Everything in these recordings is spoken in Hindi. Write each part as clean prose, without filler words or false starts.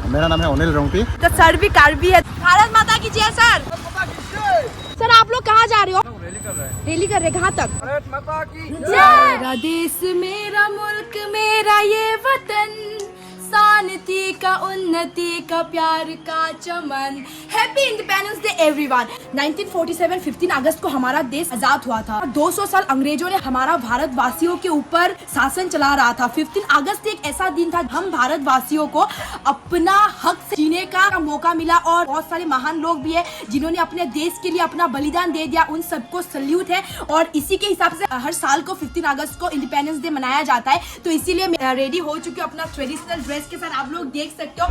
मेरा नाम है अनिल रंगटी। तो सर भी कार्बी है। भारत माता की जय सर। सर आप लोग कहाँ जा रहे हो? रैली कर रहे, कहाँ तक? भारत माता की मेरा देश मेरा मुल्क मेरा ये वतन, शांति का उन्नति का प्यार का चमन। Happy independence day everyone. 1947 15 अगस्त को हमारा देश आजाद हुआ था। 200 साल अंग्रेजों ने हमारा भारतवासियों के ऊपर शासन चला रहा था। 15 अगस्त एक ऐसा दिन था हम भारतवासियों को अपना हक से जीने का मौका मिला और बहुत सारे महान लोग भी है जिन्होंने अपने देश के लिए अपना बलिदान दे दिया। उन सबको सल्यूट है और इसी के हिसाब से हर साल को 15 अगस्त को इंडिपेंडेंस डे मनाया जाता है। तो इसीलिए मैं रेडी हो चुकी हूँ अपना ट्रेडिशनल ड्रेस के साथ, आप लोग देख सकते हो।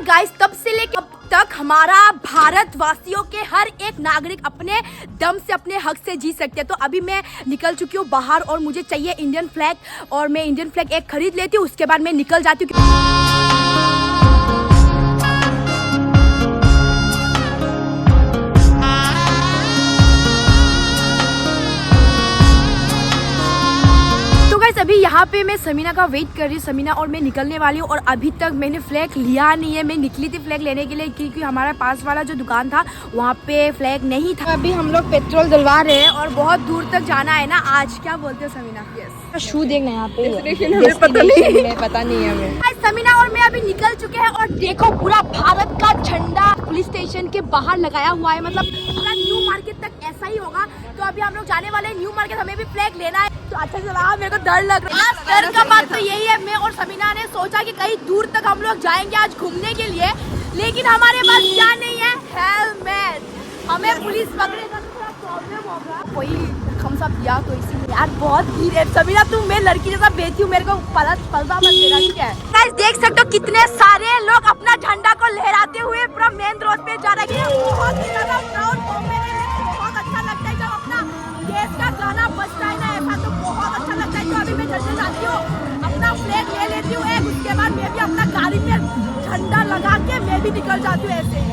गाइस तब से लेकर अब तक हमारा भारतवासियों के हर एक नागरिक अपने दम से अपने हक से जी सकते हैं। तो अभी मैं निकल चुकी हूँ बाहर और मुझे चाहिए इंडियन फ्लैग और मैं इंडियन फ्लैग एक खरीद लेती हूँ, उसके बाद मैं निकल जाती हूँ। अभी यहाँ पे मैं समीना का वेट कर रही हूँ। समीना और मैं निकलने वाली हूँ और अभी तक मैंने फ्लैग लिया नहीं है। मैं निकली थी फ्लैग लेने के लिए क्योंकि हमारा पास वाला जो दुकान था वहाँ पे फ्लैग नहीं था। अभी हम लोग पेट्रोल डलवा रहे हैं और बहुत दूर तक जाना है ना आज। क्या बोलते हो समीना? यस। शू देखना यहाँ पे पता नहीं है हमें। समीना और मैं अभी निकल चुके हैं और देखो पूरा भारत का झंडा पुलिस स्टेशन के बाहर लगाया हुआ है। मतलब पूरा न्यू मार्केट तक ऐसा ही होगा। तो अभी हम लोग जाने वाले हैं न्यू मार्केट, हमें भी फ्लैग लेना है। तो अच्छा चला, मेरे को डर लग रहा है। डर का बात तो यही है, मैं और समीना ने सोचा कि कहीं दूर तक हम लोग जाएंगे आज घूमने के लिए, लेकिन हमारे पास क्या नहीं है? हेलमेट। हमें पुलिस पकड़ेगा तो थोड़ा प्रॉब्लम होगा। कोई हम सब दिया तो इसीलिए यार बहुत भीड़ है। समीना तुम मैं लड़की जैसा बेटी हूँ, मेरे को पलटा मत देना, ठीक है? गाइस देख सकते हो कितने सारे लोग अपना झंडा को लहराते हुए पूरा मेन रोड पे जा रहे हैं। बहुत ही ज्यादा प्राउड मोमेंट है। बहुत अच्छा लगता है जब अपना देश का गाना बजता है ना, ऐसा तो बहुत अच्छा लगता है। तो अभी मैं जल्दी जाती हूँ, अपना फ्लैग ले लेती हूँ एक, उसके बाद मैं भी अपना गाड़ी में झंडा लगा के मैं भी निकल जाती हूँ ऐसे।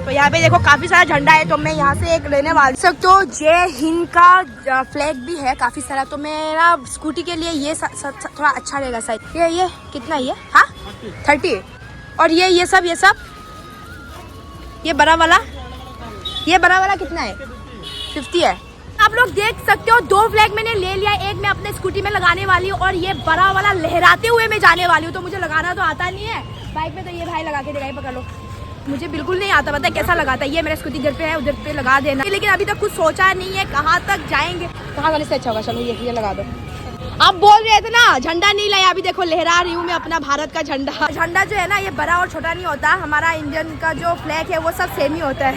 तो यहाँ पे देखो काफी सारा झंडा है तो मैं यहाँ से एक लेने वाली हूँ। तो जय हिंद का फ्लैग भी है काफी सारा। तो मेरा स्कूटी के लिए ये थोड़ा अच्छा रहेगा शायद। ये कितना ये? हाँ 30। और ये सब ये बड़ा वाला कितना है? 50 है। आप लोग देख सकते हो 2 फ्लैग मैंने ले लिया। एक मैं अपने स्कूटी में लगाने वाली हूँ और ये बड़ा वाला लहराते हुए मैं जाने वाली हूँ। तो मुझे लगाना तो आता नहीं है बाइक में, तो ये भाई लगा के देगा। पकड़ लो, मुझे बिल्कुल नहीं आता, पता है कैसा लगाता है। ये मेरा स्कूटी घर पे है, उधर पे लगा देना। लेकिन अभी तक कुछ सोचा नहीं है कहाँ तक जाएंगे, कहाँ जाने से अच्छा होगा। चलो ये लगा दो। आप बोल रहे थे ना झंडा नहीं लाया, अभी देखो लहरा रही हूँ मैं अपना भारत का झंडा। झंडा जो है ना ये बड़ा और छोटा नहीं होता, हमारा इंडियन का जो फ्लैग है वो सब सेम ही होता है।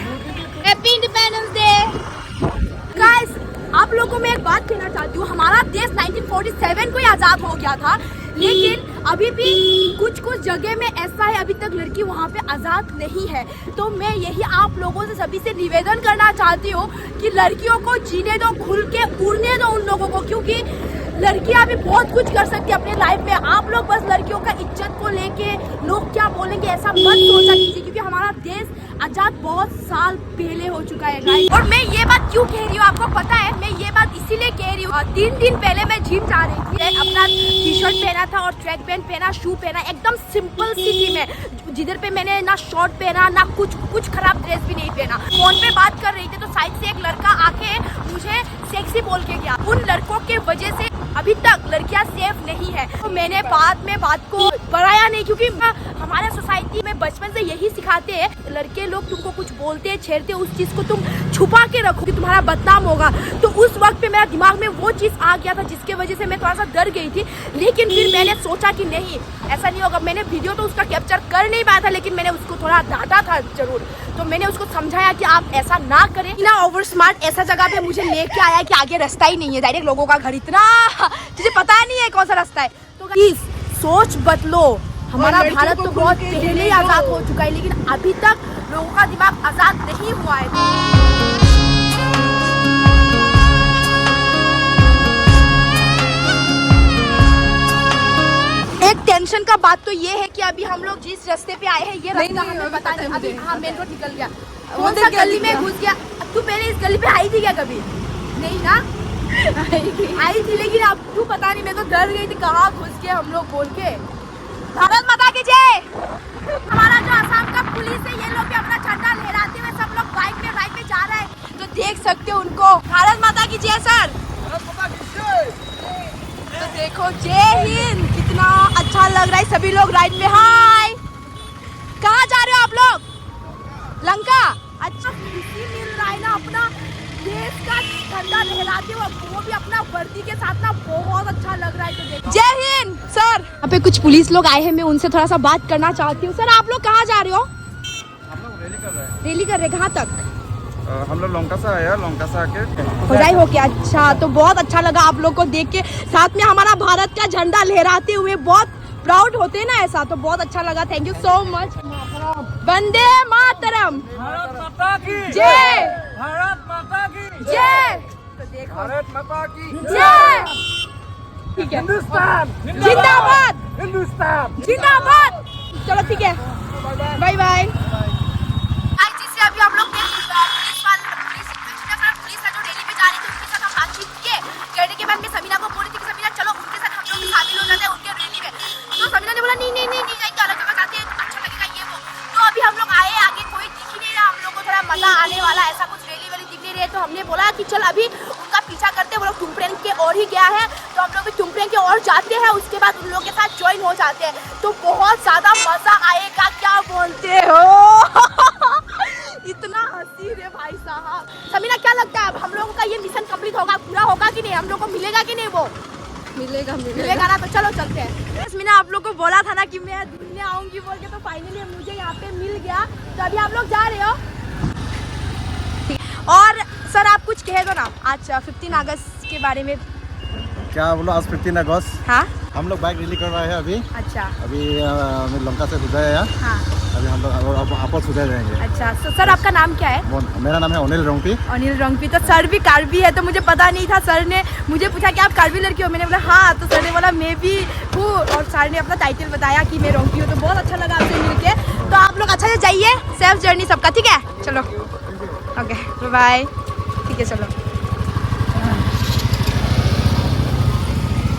Happy independence day guys. आप लोगों को मैं एक बात कहना चाहती हूँ, हमारा देश 1947 को ही आजाद हो गया था, लेकिन अभी भी कुछ जगह में ऐसा है अभी तक लड़की वहाँ पे आजाद नहीं है। तो मैं यही आप लोगों से सभी से निवेदन करना चाहती हूँ कि लड़कियों को जीने दो, खुल के उड़ने दो उन लोगों को, क्योंकि लड़कियां भी बहुत कुछ कर सकती है अपने लाइफ में। आप लोग बस लड़कियों का इज्जत को लेके लोग क्या बोलेंगे ऐसा मत सोचा कीजिए, क्योंकि हमारा देश आजाद बहुत साल पहले हो चुका है गाइस। और मैं ये बात क्यों कह रही हूँ आपको पता है? मैं ये बात इसीलिए कह रही हूँ, 3 दिन पहले मैं जिम जा रही थी, अपना टी-शर्ट पहना था और ट्रैक पैंट पहना, शू पहना, एकदम सिंपल सी थी मैं, जिधर पे मैंने ना शॉर्ट पहना ना कुछ खराब ड्रेस भी नहीं पहना। फोन पे बात कर रही थी तो साइड से एक लड़का आके मुझे सेक्सी बोल के गया। उन लड़कों के वजह से अभी तक लड़कियां सेफ नहीं है। तो मैंने बाद में बात को बढ़ाया नहीं, क्योंकि हमारे सोसाइटी में बचपन से यही सिखाते हैं, लड़के लोग तुमको कुछ बोलते हैं छेड़ते हैं, उस चीज को तुम छुपा के रखो कि तुम्हारा बदनाम होगा। तो उस वक्त पे मेरा दिमाग में वो चीज आ गया था जिसके वजह से मैं थोड़ा सा डर गई थी। लेकिन फिर मैंने सोचा कि नहीं ऐसा नहीं होगा। मैंने वीडियो तो उसका कैप्चर कर नहीं पाया था, लेकिन मैंने उसको थोड़ा डांटा था जरूर। तो मैंने उसको समझाया कि आप ऐसा ना करें। ना ओवर स्मार्ट ऐसा जगह पे मुझे लेके आया कि आगे रास्ता ही नहीं है, डायरेक्ट लोगों का घर, इतना तुझे पता नहीं है कौन सा रास्ता है। तो प्लीज सोच बदलो। हमारा भारत तो बहुत पहले ही आजाद हो चुका है, लेकिन अभी तक लोगों का दिमाग आजाद नहीं हुआ है। एक टेंशन का बात तो ये है कि अभी हम लोग जिस रास्ते पे आए हैं ये रास्ता हमें पता नहीं। अभी हाँ मेन रोड निकल गया, कौन सा गली में घुस गया। तू पहले इस गली पे आई थी क्या कभी? नहीं ना, आई थी, लेकिन अब तू पता नहीं, मेरे को डर गई थी कहाँ घुस के हम लोग बोल के। भारत माता की जय। हमारा जो असम का पुलिस है, ये लोग भी अपना झंडा लहराते हुए सब लोग बाइक में जा रहे हैं, तो देख सकते हो उनको। भारत माता की जय सर। तो देखो, जय हिंद। कितना अच्छा लग रहा है, सभी लोग राइड में। हाय, कहाँ जा रहे हो आप लोग? लंका। अच्छा, खुशी मिल रहा है ना अपना देश का झंडा लहराते हुए, वो भी अपना वर्दी के साथ ना, बहुत अच्छा लग रहा है। तो देखो, जय हिंद सर। यहाँ पे कुछ पुलिस लोग आए हैं, मैं उनसे थोड़ा सा बात करना चाहती हूँ। सर, आप लोग कहाँ जा रहे हो? हम लोग रैली कर रहे हैं। रैली कर रहे हैं, कहाँ तक? हम लोग लंका से आए हैं, लंका से आके खुदाई हो गया। अच्छा, तो बहुत अच्छा लगा आप लोग को देख के, साथ में हमारा भारत का झंडा लहराते हुए। बहुत प्राउड होते हैं ना ऐसा, तो बहुत अच्छा लगा। Thank you so much. वंदे मातरम। भारत माता की जय। भारत माता की जय। तो देखो, भारत माता की जय। ठीक है, हिंदुस्तान जिंदाबाद। हिंदुस्तान जिंदाबाद। चलो ठीक है, बाय बाय। जिससे अभी हम लोग पुलिस जो रैली में जा रही थी, उनके साथ हम बातचीत करने के बाद मैं समीना को बोली थी कि समीना चलो उनके साथ हम लोग शामिल हो जाते हैं उनके रैली में। तो समीना ने बोला नहीं जाएंगे, अलग जगह जाते हैं, अच्छा लगेगा ये वो। तो अभी हम लोग आए, आगे कोई दिख ही नहीं रहा, हम लोग को थोड़ा मजा आने वाला, ऐसा कुछ रैली वाली दिख नहीं रही है। तो हमने बोला कि चल अभी उनका पीछा करते, वो लोग टुमप्रेन के और ही गया है, तो हम लोग भी टुमप्रेन के और जाते हैं, उसके बाद उन लोगों के साथ ज्वाइन हो जाते हैं, तो बहुत ज्यादा मजा आएगा। क्या बोलते हो? इतना हंसी रे भाई साहब। समीना, क्या लगता है अब हम लोगों का ये मिशन कंप्लीट होगा, पूरा होगा कि नहीं? हम लोग को मिलेगा कि नहीं? वो मिलेगा ना, तो चलो चलते हैं। समीना, आप लोग को बोला था ना कि मैं ढूंढने आऊंगी बोल के, तो फाइनली मुझे यहाँ पे मिल गया। तो अभी आप लोग जा रहे हो? और सर, आप कुछ कह दो ना आज 15 अगस्त के बारे में। क्या बोलो, आज 15 अगस्त। हाँ, हम लोग बाइक रैली कर रहे हैं अभी। अच्छा। अभी मैं लंका से गुजरा है। हाँ, अभी हम लोग आपस सुधर जाएंगे। अच्छा। तो सर, आपका नाम क्या है? मेरा नाम है अनिल रोंगटी। अनिल रोंगटी। तो सर भी कार्बी है, तो मुझे पता नहीं था। सर ने मुझे पूछा कि आप कार्बी लड़की हो, मैंने बोला हाँ, तो सर ने बोला मैं भी हूँ, और सर ने अपना टाइटल बताया कि मैं रोंगटी हूँ। तो बहुत अच्छा लगा आपसे मिलके। तो आप लोग अच्छा से जाइए, सेफ जर्नी सबका, ठीक है? चलो, ओके, बाय। ठीक है, चलो।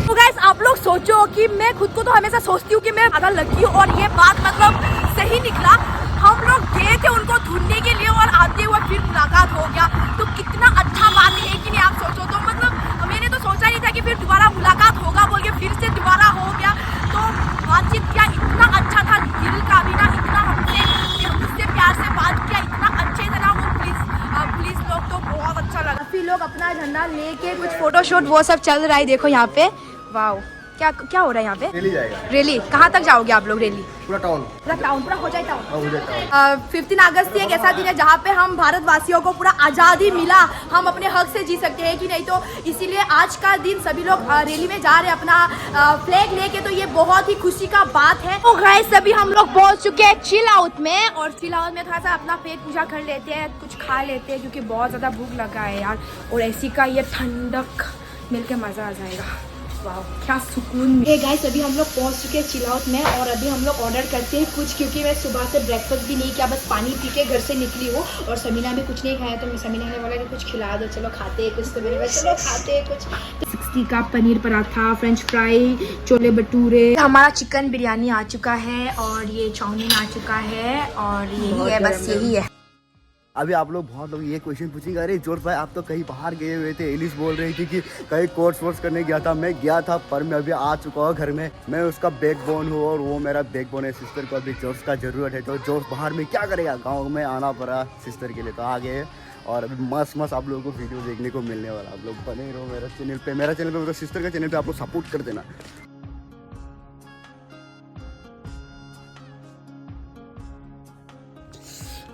तो गाइस, आप लोग सोचो कि मैं खुद को तो हमेशा सोचती हूँ कि मैं ज़्यादा लकी हूँ, और ये बात मतलब सही निकला। हम लोग गए थे उनको ढूंढने के लिए, और आते हुए फिर मुलाकात हो गया, तो कितना अच्छा बात है कि नहीं? आप सोचो तो, मतलब मैंने तो सोचा नहीं था कि फिर दोबारा मुलाकात होगा बोल के, फिर से दोबारा हो गया। तो बातचीत किया, इतना अच्छा था, दिल का भी ना, इतना मुझसे प्यार से बात किया, इतना अच्छे से ना वो पुलिस लोग, तो बहुत अच्छा लगा। काफी लोग अपना झंडा लेके कुछ फोटोशूट वो सब चल रहा है, देखो यहाँ पे। वाओ, क्या हो रहा है यहाँ पे? रैली जाएगा। रैली कहाँ तक जाओगे आप लोग? रैली पूरा टाउन पूरा हो जाए टाउन। हो जाएगा। 15 अगस्त एक ऐसा दिन है जहाँ पे हम भारतवासियों को पूरा आज़ादी मिला, हम अपने हक से जी सकते हैं कि नहीं? तो इसीलिए आज का दिन सभी लोग रैली में जा रहे हैं अपना फ्लैग लेके, तो ये बहुत ही खुशी का बात है। तो गाइस, सभी हम लोग पहुँच चुके हैं चिल आउट में, और चिल आउट में थोड़ा सा अपना पेट पूजा कर लेते हैं, कुछ खा लेते हैं, क्योंकि बहुत ज़्यादा भूख लगा है यार, और ऐसी का ये ठंडक मिल के मज़ा आ जाएगा। वाह, क्या सुकून है। गाइस, अभी हम लोग पहुंच चुके हैं चिल आउट में, और अभी हम लोग ऑर्डर करते हैं कुछ, क्योंकि मैं सुबह से ब्रेकफास्ट भी नहीं किया, बस पानी पी के घर से निकली हूँ, और समीना भी कुछ नहीं खाया, तो समीना ने बोला कि कुछ खिला दो, चलो खाते हैं कुछ। तो मेरे पास चलो खाते हैं कुछ। 60 का पनीर पराठा, फ्रेंच फ्राई, छोले भटूरे, हमारा चिकन बिरयानी आ चुका है, और ये चाउमीन आ चुका है, और यही है, बस यही है। अभी आप लोग बहुत लोग ये क्वेश्चन पूछेंगे, अरे जोश भाई आप तो कहीं बाहर गए हुए थे। एलिस बोल रही थी कि कहीं कोर्स वोर्स करने गया था। मैं गया था, पर मैं अभी आ चुका हूँ घर में। मैं उसका बैकबोन हूँ, और वो मेरा बैकबोन है। सिस्टर को अभी जोश का ज़रूरत है, तो जोश बाहर में क्या करेगा, गाँव में आना पड़ा सिस्टर के लिए, तो आ गए। और अभी मस्त आप लोगों को वीडियो देखने को मिलने वाला। आप लोग बने रहो मेरा चैनल पे, तो सिस्टर का चैनल पे आप लोग सपोर्ट कर देना।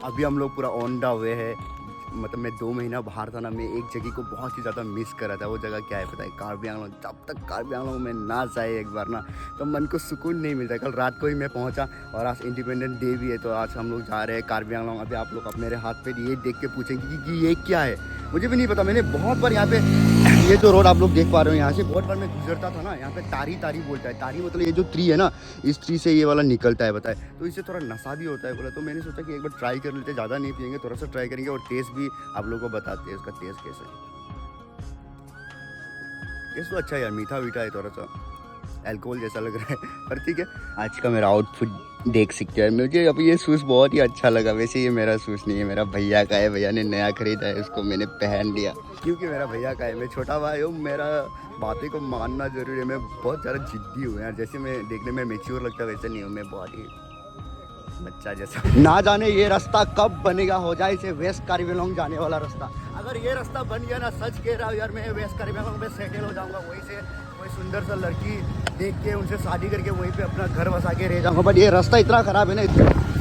अभी हम लोग पूरा ऑन द वे है। मतलब मैं 2 महीना बाहर था ना, मैं एक जगह को बहुत ही ज़्यादा मिस कर रहा था। वो जगह क्या है पता है? कार्बी आंगलों। जब तक कार्बी आंगलों में ना जाए एक बार ना, तो मन को सुकून नहीं मिलता। कल रात को ही मैं पहुंचा, और आज इंडिपेंडेंस डे भी है, तो आज हम लोग जा रहे हैं कार्बी आंगलों। अभी आप लोग अब मेरे हाथ पे ये देख के पूछेंगे कि ये क्या है, मुझे भी नहीं पता। मैंने बहुत बार यहाँ पे, ये जो रोड आप लोग देख पा रहे हो यहाँ से, बहुत बार मैं गुजरता था ना, यहाँ पे तारी बोलता है। तारी मतलब ये जो ट्री है ना, इस ट्री से ये वाला निकलता है बताए, तो इससे थोड़ा नशा भी होता है बोला। तो मैंने सोचा कि एक बार ट्राई कर लेते, ज़्यादा नहीं पियेंगे, थोड़ा सा ट्राई करेंगे, और टेस्ट भी आप लोगों को बताते हैं उसका टेस्ट कैसा है। टेस्ट तो अच्छा है यार, मीठा मीठा है थोड़ा सा, अल्कोहल जैसा लग रहा है, पर ठीक है। आज का मेरा आउटफिट देख सकते हैं, मुझे अब ये शूज़ बहुत ही अच्छा लगा। वैसे ये मेरा शूज़ नहीं है, मेरा भैया का है, भैया ने नया खरीदा है, उसको मैंने पहन लिया क्योंकि मेरा भैया का है। मैं छोटा भाई हूँ, मेरा बातें को मानना जरूरी है। मैं बहुत ज़्यादा जिद्दी हूँ यार, जैसे मैं देखने में मैच्योर लगता है वैसे नहीं हूँ, मैं बहुत ही बच्चा जैसा। ना जाने ये रास्ता कब बनेगा, हो जाए इसे वेस्ट कार्बी आंगलॉन्ग जाने वाला रास्ता। अगर ये रास्ता बन गया ना, सच कह रहा हूँ यार, मैं वेस्ट कार्बी आंगलॉन्ग में सेटल हो जाऊँगा। वहीं से कोई सुंदर सा लड़की देख के उनसे शादी करके वहीं पे अपना घर बसा के रह जाऊँगा। बट ये रास्ता इतना ख़राब है ना।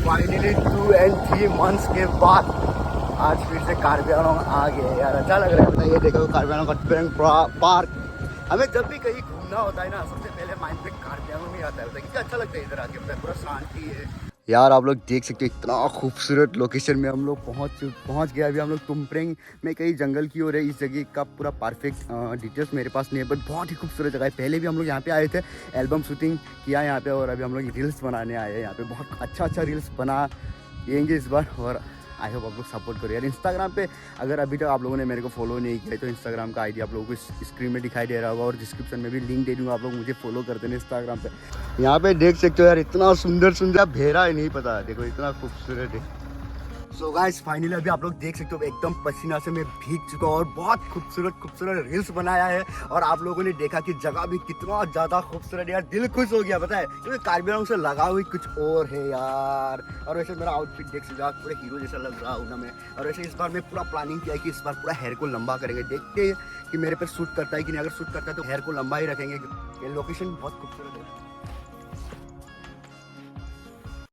फाइनली 2 and 3 months के बाद आज फिर से कार्बी आंगलॉन्ग आ गए यार, अच्छा लग रहा है। ये देखो कार्बी आंगलॉन्ग का पार्क। हमें जब भी कहीं घूमना होता है ना, सबसे पहले माइंड पे कार्बी आंगलॉन्ग ही आता है। क्योंकि अच्छा लगता है इधर आके, पूरा शांति है यार। आप लोग देख सकते हो इतना खूबसूरत लोकेशन में हम लोग पहुंच गया। अभी हम लोग तुम्प्रेंग में कहीं जंगल की ओर है। इस जगह का पूरा परफेक्ट डिटेल्स मेरे पास नहीं है, बट बहुत ही खूबसूरत जगह है। पहले भी हम लोग यहाँ पे आए थे, एल्बम शूटिंग किया यहाँ पे, और अभी हम लोग रील्स बनाने आए हैं यहाँ पे। बहुत अच्छा रील्स बनाएंगे इस बार, और आई होप आप लोग सपोर्ट करो यार। इंस्टाग्राम पे अगर अभी तक आप लोगों ने मेरे को फॉलो नहीं किया तो इंस्टाग्राम का आईडी आप लोगों को स्क्रीन में दिखाई दे रहा होगा, और डिस्क्रिप्शन में भी लिंक दे दूँगा। आप लोग मुझे फॉलो कर देना इंस्टाग्राम पे। यहाँ पे देख सकते हो यार, इतना सुंदर भेरा है, नहीं पता, देखो इतना खूबसूरत है। सो गाइस फाइनली अभी आप लोग देख सकते हो एकदम पसीना से मैं भीग चुका हूँ, और बहुत खूबसूरत रील्स बनाया है। और आप लोगों ने देखा कि जगह भी कितना ज़्यादा खूबसूरत है यार, दिल खुश हो गया पता है, क्योंकि कार्बी आंगलॉन्ग से लगा हुई कुछ और है यार। और वैसे मेरा आउटफिट देख सकते हो, पूरे हीरो जैसा लग रहा हूँ ना मैं। और वैसे इस बार मैं पूरा प्लानिंग किया है कि इस बार पूरा हेयर को लंबा करेंगे, देखते हैं कि मेरे पे सूट करता है कि नहीं। अगर सूट करता है तो हेयर को लंबा ही रखेंगे। ये लोकेशन बहुत खूबसूरत है।